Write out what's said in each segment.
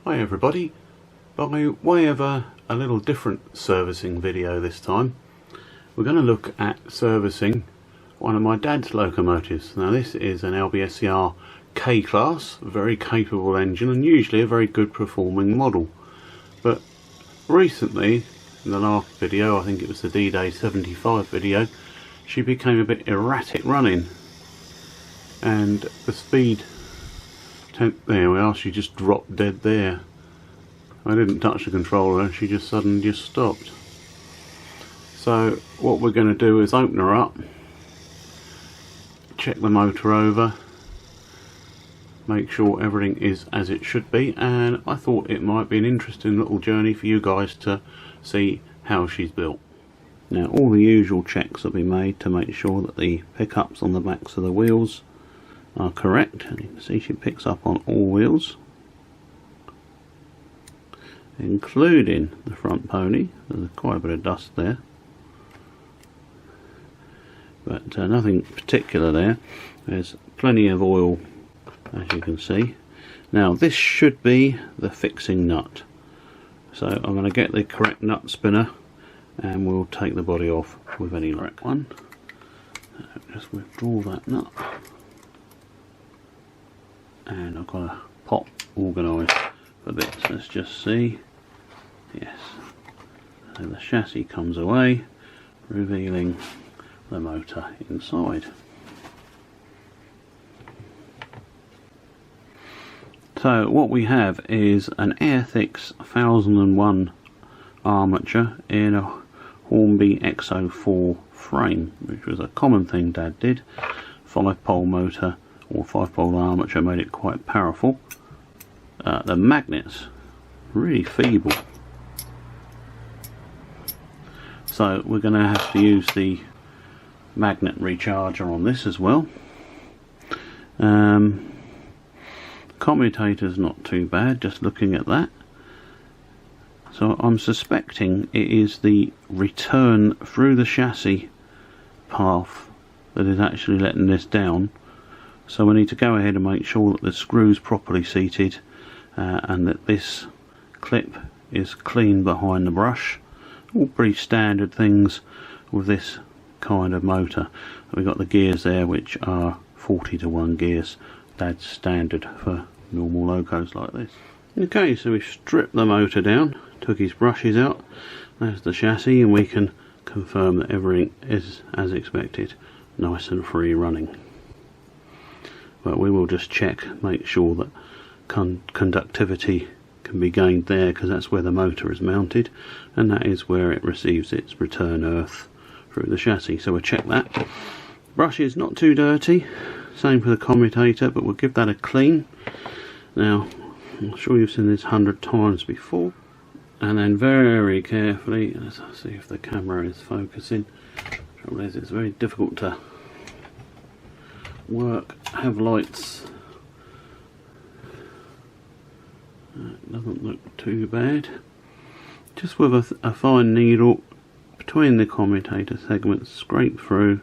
Hi everybody, by way of a little different servicing video this time, we're going to look at servicing one of my dad's locomotives. Now this is an LBSCR K-class, a very capable engine and usually a very good performing model. But recently, in the last video, I think it was the D-Day 75 video, she became a bit erratic running and the speed, there we are, she just dropped dead there. I didn't touch the controller and she just suddenly just stopped. So what we're going to do is open her up, check the motor over, make sure everything is as it should be, and I thought it might be an interesting little journey for you guys to see how she's built. Now all the usual checks will be made to make sure that the pickups on the backs of the wheels are correct. And you can see she picks up on all wheels, including the front pony. There's quite a bit of dust there, but nothing particular there. There's plenty of oil, as you can see. Now this should be the fixing nut, so I'm going to get the correct nut spinner and we'll take the body off with any correct one. Just withdraw that nut, and I've got a pot organised for this. Let's just see. Yes, so the chassis comes away, revealing the motor inside. So what we have is an Airthix 1001 armature in a Hornby XO4 frame, which was a common thing Dad did. 5-pole motor or 5-pole armature made it quite powerful. The magnets really feeble, so we're going to have to use the magnet recharger on this as well. Commutator's not too bad, just looking at that. So I'm suspecting it is the return through the chassis path that is actually letting this down. So we need to go ahead and make sure that the screw's properly seated and that this clip is clean behind the brush. All pretty standard things with this kind of motor. We've got the gears there, which are 40:1 gears. That's standard for normal locos like this. Okay, so we've stripped the motor down, took his brushes out. There's the chassis, and we can confirm that everything is as expected, nice and free running. But we will just check, make sure that conductivity can be gained there, because that's where the motor is mounted, and that is where it receives its return earth through the chassis. So we'll check that. Brush is not too dirty, same for the commutator, but we'll give that a clean. Now I'm sure you've seen this 100 times before. And then very carefully, let's see if the camera is focusing. The trouble is, it's very difficult to work, have lights. It doesn't look too bad. Just with a fine needle between the commutator segments, scrape through,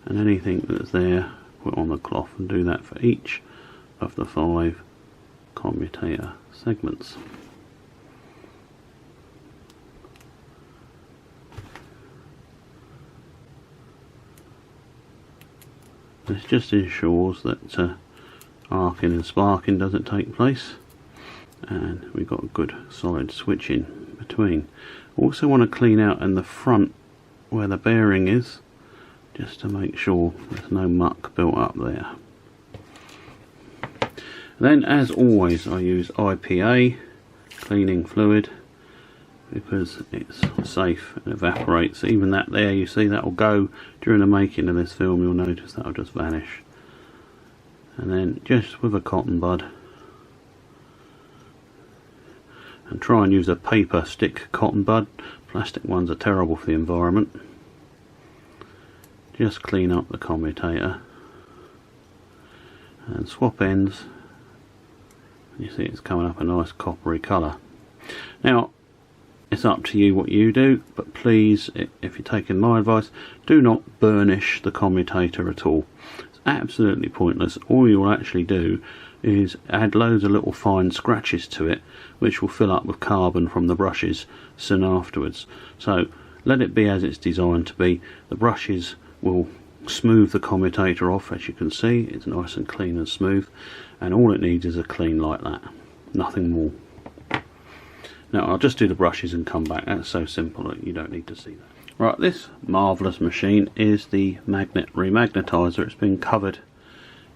and anything that's there put on the cloth, and do that for each of the 5 commutator segments. This just ensures that arcing and sparking doesn't take place, and we've got a good solid switch in between. Also want to clean out in the front where the bearing is, just to make sure there's no muck built up there. Then, as always, I use IPA cleaning fluid because it's safe and evaporates. Even that there, you see, that will go during the making of this film. You'll notice that will just vanish. And then just with a cotton bud, and try and use a paper stick cotton bud. Plastic ones are terrible for the environment. Just clean up the commutator and swap ends. You see it's coming up a nice coppery colour. Now it's up to you what you do, but please, if you're taking my advice, do not burnish the commutator at all. It's absolutely pointless. All you'll actually do is add loads of little fine scratches to it, which will fill up with carbon from the brushes soon afterwards. So let it be as it's designed to be. The brushes will smooth the commutator off. As you can see, it's nice and clean and smooth, and all it needs is a clean like that, nothing more. Now I'll just do the brushes and come back. That's so simple that you don't need to see that. Right, this marvellous machine is the magnet remagnetizer. It's been covered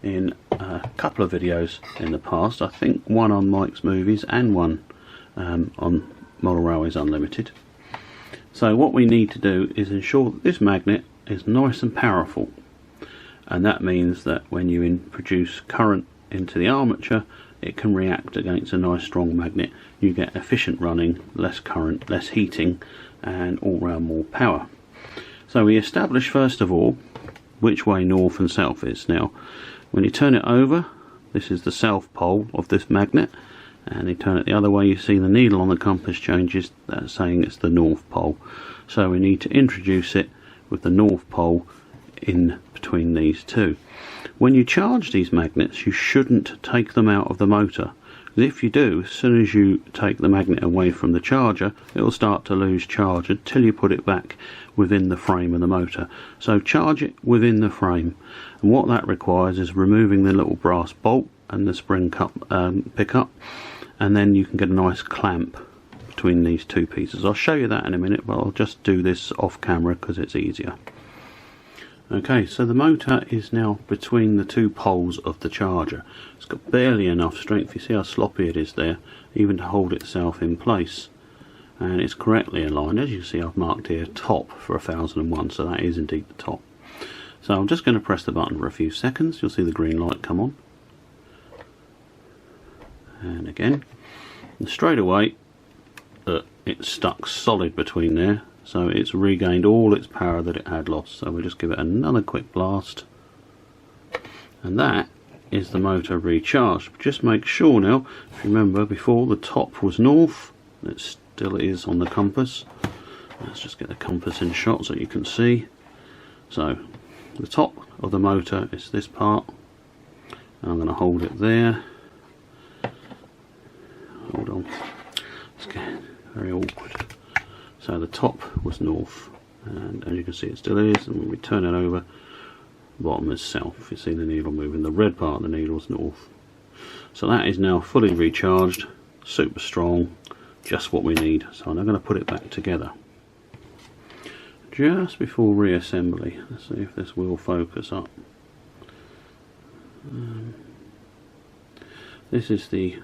in a couple of videos in the past. I think one on Mike's Movies and one on Model Railways Unlimited. So what we need to do is ensure that this magnet is nice and powerful, and that means that when you introduce current into the armature, it can react against a nice strong magnet. You get efficient running, less current, less heating, and all round more power. So we establish first of all which way north and south is. Now when you turn it over, this is the south pole of this magnet, and you turn it the other way, you see the needle on the compass changes. That's saying it's the north pole. So we need to introduce it with the north pole in between these two. When you charge these magnets, you shouldn't take them out of the motor, because if you do, as soon as you take the magnet away from the charger, it will start to lose charge until you put it back within the frame of the motor. So charge it within the frame, and what that requires is removing the little brass bolt and the spring pickup, and then you can get a nice clamp between these two pieces. I'll show you that in a minute, but I'll just do this off camera because it's easier. Okay, so the motor is now between the two poles of the charger. It's got barely enough strength. You see how sloppy it is there, even to hold itself in place. And it's correctly aligned. As you see, I've marked here top for 1001, so that is indeed the top. So I'm just going to press the button for a few seconds. You'll see the green light come on. And again. And straight away, it's stuck solid between there. So it's regained all its power that it had lost. So we'll just give it another quick blast. And that is the motor recharged. Just make sure now, if you remember before the top was north, it still is on the compass. Let's just get the compass in shot so you can see. So the top of the motor is this part. And I'm going to hold it there. Hold on. It's getting very awkward. So the top was north, and as you can see it still is, and when we turn it over, the bottom is south. You see the needle moving, the red part of the needle is north. So that is now fully recharged, super strong, just what we need. So I'm going to put it back together. Just before reassembly, let's see if this will focus up. This is the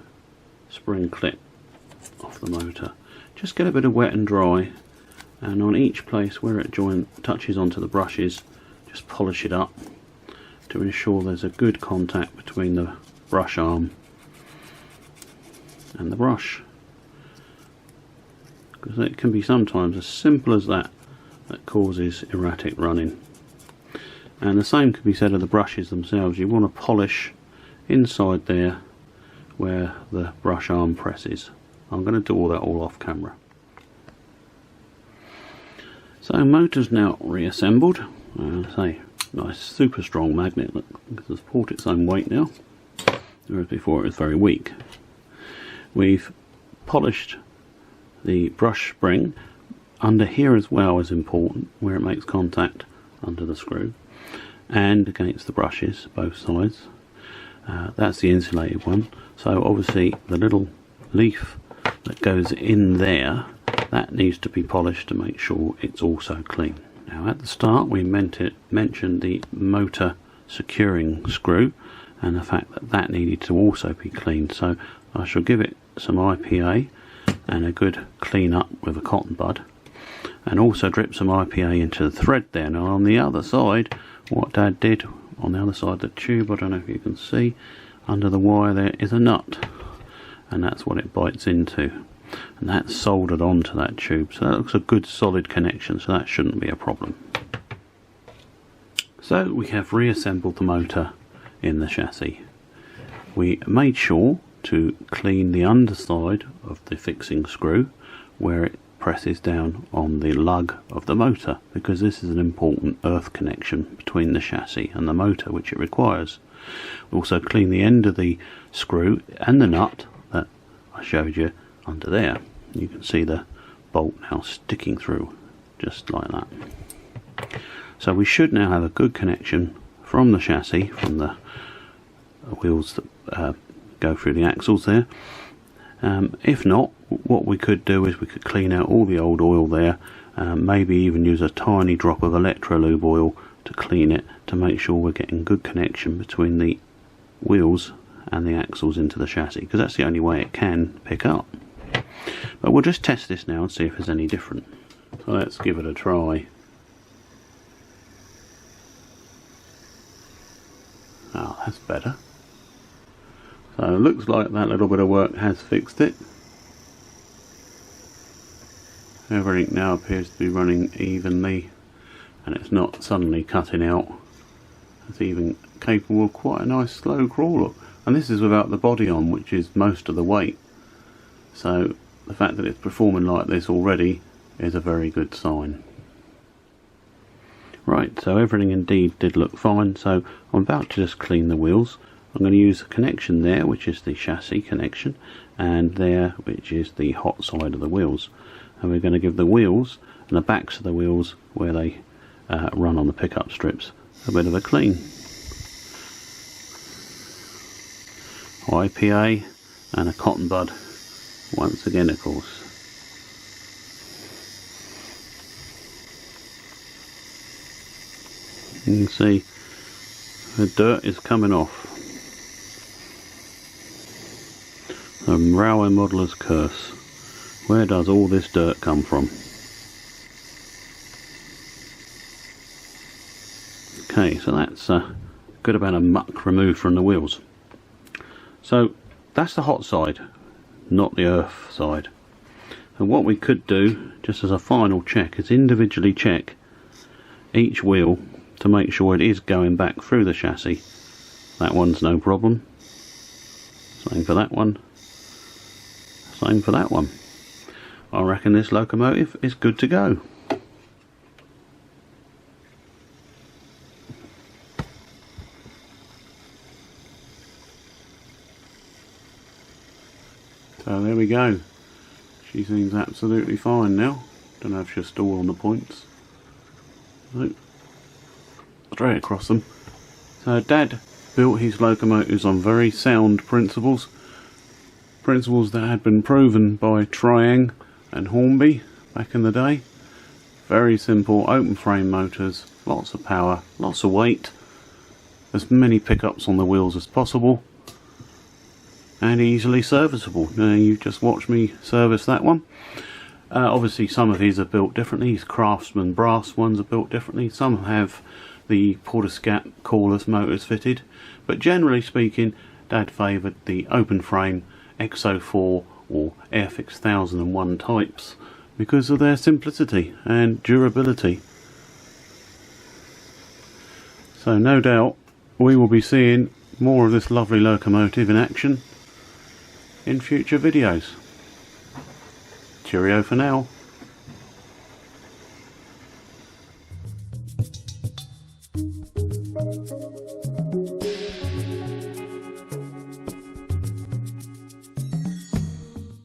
spring clip off the motor. Just get a bit of wet and dry, and on each place where it touches onto the brushes, just polish it up to ensure there's a good contact between the brush arm and the brush, because it can be sometimes as simple as that causes erratic running. And the same can be said of the brushes themselves. You want to polish inside there where the brush arm presses. I'm going to do all that all off camera. So motor's now reassembled. Say nice super strong magnet that can support its own weight now, whereas before it was very weak. We've polished the brush spring. Under here as well is important, where it makes contact under the screw and against the brushes, both sides. That's the insulated one. So obviously the little leaf that goes in there, that needs to be polished to make sure it's also clean. Now at the start we mentioned the motor securing screw and the fact that that needed to also be cleaned. So I shall give it some IPA and a good clean up with a cotton bud, and also drip some IPA into the thread there. Now on the other side, what Dad did on the other side of the tube, I don't know if you can see, under the wire there is a nut, and that's what it bites into, and that's soldered onto that tube. So that looks a good solid connection, so that shouldn't be a problem. So we have reassembled the motor in the chassis. We made sure to clean the underside of the fixing screw where it presses down on the lug of the motor, because this is an important earth connection between the chassis and the motor which it requires. We also clean the end of the screw and the nut that I showed you under there. You can see the bolt now sticking through just like that. So we should now have a good connection from the chassis, from the wheels that go through the axles there. If not, what we could do is we could clean out all the old oil there, maybe even use a tiny drop of electrolube oil to clean it, to make sure we're getting good connection between the wheels and the axles into the chassis, because that's the only way it can pick up. But we'll just test this now and see if there's any different. So let's give it a try. Oh, that's better. So it looks like that little bit of work has fixed it. Everything now appears to be running evenly, and it's not suddenly cutting out. It's even capable of quite a nice slow crawl. And this is without the body on, which is most of the weight. So the fact that it's performing like this already is a very good sign. Right, so everything indeed did look fine. So I'm about to just clean the wheels. I'm going to use a connection there, which is the chassis connection, and there, which is the hot side of the wheels. And we're going to give the wheels and the backs of the wheels, where they run on the pickup strips, a bit of a clean. IPA and a cotton bud, once again of course. You can see the dirt is coming off. The railway modeller's curse. Where does all this dirt come from? Okay, so that's a good amount of muck removed from the wheels. So that's the hot side, not the earth side. And what we could do, just as a final check, is individually check each wheel to make sure it is going back through the chassis. That one's no problem. Same for that one. Same for that one. I reckon this locomotive is good to go. So there we go. She seems absolutely fine now. Don't know if she'll stall on the points. Nope. Straight across them. So Dad built his locomotives on very sound principles. Principles that had been proven by Triang and Hornby back in the day. Very simple open frame motors, lots of power, lots of weight, as many pickups on the wheels as possible, and easily serviceable. Now you just watch me service that one. Obviously some of these are built differently. These Craftsman brass ones are built differently. Some have the Portiscat cordless motors fitted, but generally speaking Dad favoured the open frame XO4 or Airfix 1001 types because of their simplicity and durability. So no doubt we will be seeing more of this lovely locomotive in action in future videos. Cheerio for now.